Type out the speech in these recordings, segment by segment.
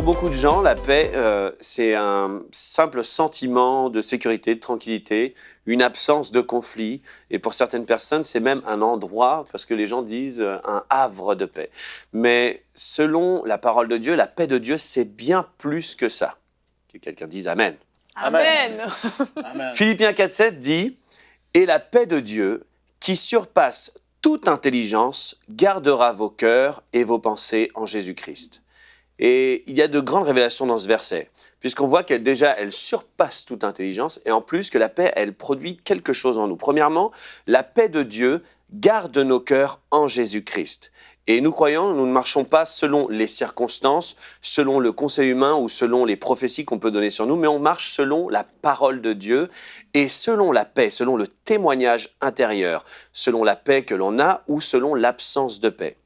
beaucoup de gens, la paix, c'est un simple sentiment de sécurité, de tranquillité, une absence de conflit. Et pour certaines personnes, c'est même un endroit, parce que les gens disent un havre de paix. Mais selon la parole de Dieu, la paix de Dieu, c'est bien plus que ça. Que quelqu'un dise Amen. Amen. Amen. Philippiens 4,7 dit « Et la paix de Dieu, qui surpasse toute intelligence, gardera vos cœurs et vos pensées en Jésus-Christ. » Et il y a de grandes révélations dans ce verset, puisqu'on voit qu'elle elle surpasse toute intelligence, et en plus que la paix, elle produit quelque chose en nous. Premièrement, la paix de Dieu garde nos cœurs en Jésus-Christ. Et nous croyons, nous ne marchons pas selon les circonstances, selon le conseil humain ou selon les prophéties qu'on peut donner sur nous, mais on marche selon la parole de Dieu et selon la paix, selon le témoignage intérieur, selon la paix que l'on a ou selon l'absence de paix.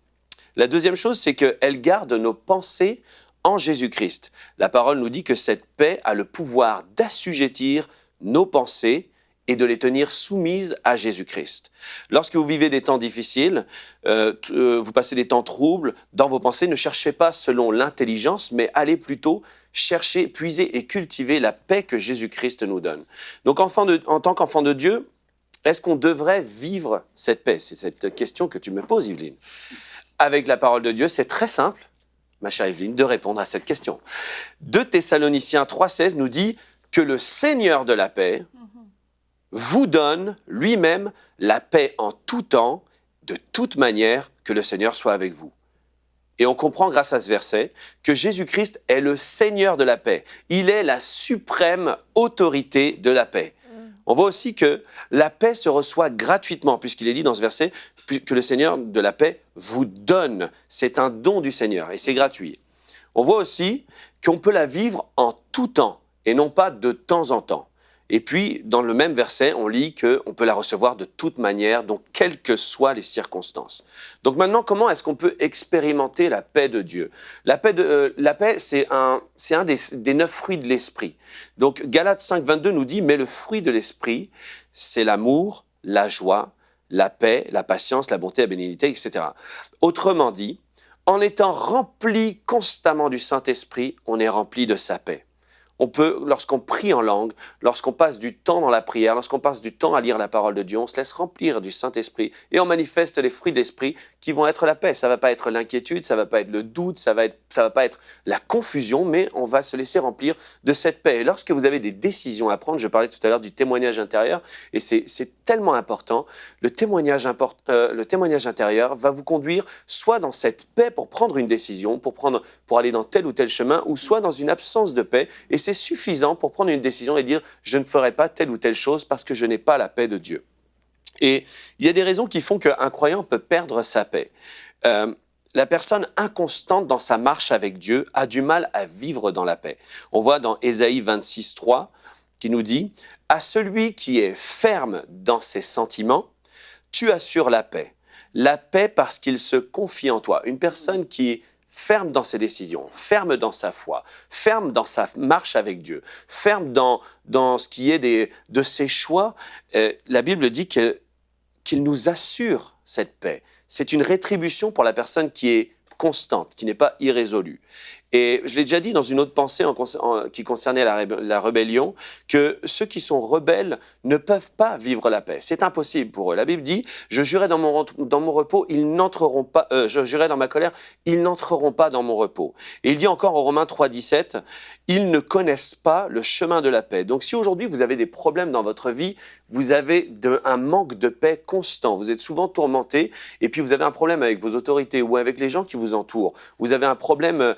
La deuxième chose, c'est qu'elle garde nos pensées en Jésus-Christ. La parole nous dit que cette paix a le pouvoir d'assujettir nos pensées et de les tenir soumises à Jésus-Christ. Lorsque vous vivez des temps difficiles, vous passez des temps troubles, dans vos pensées, ne cherchez pas selon l'intelligence, mais allez plutôt chercher, puiser et cultiver la paix que Jésus-Christ nous donne. Donc en tant qu'enfant de Dieu, est-ce qu'on devrait vivre cette paix? C'est cette question que tu me poses, Yveline. Avec la parole de Dieu, c'est très simple, ma chère Yveline, de répondre à cette question. 2 Thessaloniciens 3,16 nous dit que le Seigneur de la paix vous donne lui-même la paix en tout temps, de toute manière, que le Seigneur soit avec vous. Et on comprend grâce à ce verset que Jésus-Christ est le Seigneur de la paix. Il est la suprême autorité de la paix. On voit aussi que la paix se reçoit gratuitement, puisqu'il est dit dans ce verset que le Seigneur de la paix vous donne. C'est un don du Seigneur et c'est gratuit. On voit aussi qu'on peut la vivre en tout temps et non pas de temps en temps. Et puis, dans le même verset, on lit qu'on peut la recevoir de toute manière, donc quelles que soient les circonstances. Donc maintenant, comment est-ce qu'on peut expérimenter la paix de Dieu? La paix, c'est un des 9 fruits de l'esprit. Donc Galates 5, 22 nous dit « Mais le fruit de l'esprit, c'est l'amour, la joie, la paix, la patience, la bonté, la bénignité, etc. » Autrement dit, en étant rempli constamment du Saint-Esprit, on est rempli de sa paix. On peut, lorsqu'on prie en langue, lorsqu'on passe du temps dans la prière, lorsqu'on passe du temps à lire la parole de Dieu, on se laisse remplir du Saint-Esprit et on manifeste les fruits de l'Esprit qui vont être la paix. Ça ne va pas être l'inquiétude, ça ne va pas être le doute, ça va pas être la confusion, mais on va se laisser remplir de cette paix. Et lorsque vous avez des décisions à prendre, je parlais tout à l'heure du témoignage intérieur, et c'est tellement important, le témoignage intérieur va vous conduire soit dans cette paix pour prendre une décision, pour aller dans tel ou tel chemin, ou soit dans une absence de paix, et c'est suffisant pour prendre une décision et dire « je ne ferai pas telle ou telle chose parce que je n'ai pas la paix de Dieu ». Et il y a des raisons qui font qu'un croyant peut perdre sa paix. La personne inconstante dans sa marche avec Dieu a du mal à vivre dans la paix. On voit dans Ésaïe 26, 3 qui nous dit « À celui qui est ferme dans ses sentiments, tu assures la paix. La paix parce qu'il se confie en toi. » Une personne qui est ferme dans ses décisions, ferme dans sa foi, ferme dans sa marche avec Dieu, ferme dans ce qui est de ses choix. La Bible dit qu'il nous assure cette paix. C'est une rétribution pour la personne qui est constante, qui n'est pas irrésolue. Et je l'ai déjà dit dans une autre pensée qui concernait la rébellion, que ceux qui sont rebelles ne peuvent pas vivre la paix. C'est impossible pour eux. La Bible dit « Je jurais dans mon repos, ils n'entreront pas. Je jurais dans ma colère, ils n'entreront pas dans mon repos. » Et il dit encore en Romains 3, 17 « Ils ne connaissent pas le chemin de la paix. » Donc si aujourd'hui vous avez des problèmes dans votre vie, vous avez un manque de paix constant. Vous êtes souvent tourmenté et puis vous avez un problème avec vos autorités ou avec les gens qui vous entourent. Vous avez un problème...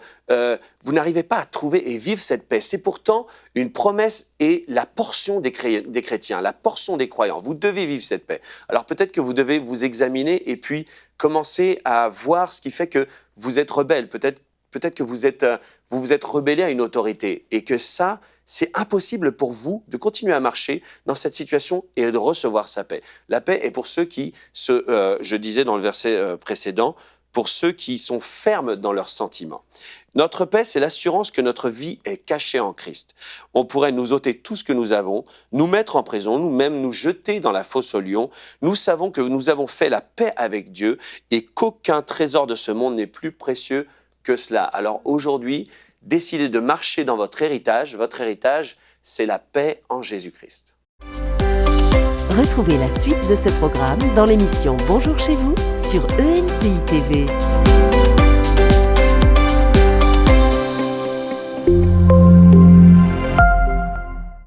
vous n'arrivez pas à trouver et vivre cette paix. C'est pourtant une promesse et la portion des chrétiens, la portion des croyants. Vous devez vivre cette paix. Alors peut-être que vous devez vous examiner et puis commencer à voir ce qui fait que vous êtes rebelle. Peut-être que vous vous êtes rebellé à une autorité et que ça, c'est impossible pour vous de continuer à marcher dans cette situation et de recevoir sa paix. La paix est pour ceux qui, je disais dans le verset précédent, pour ceux qui sont fermes dans leurs sentiments. Notre paix, c'est l'assurance que notre vie est cachée en Christ. On pourrait nous ôter tout ce que nous avons, nous mettre en prison, nous-mêmes nous jeter dans la fosse aux lions. Nous savons que nous avons fait la paix avec Dieu et qu'aucun trésor de ce monde n'est plus précieux que cela. Alors aujourd'hui, décidez de marcher dans votre héritage. Votre héritage, c'est la paix en Jésus-Christ. Retrouvez la suite de ce programme dans l'émission Bonjour chez vous sur ENCI TV.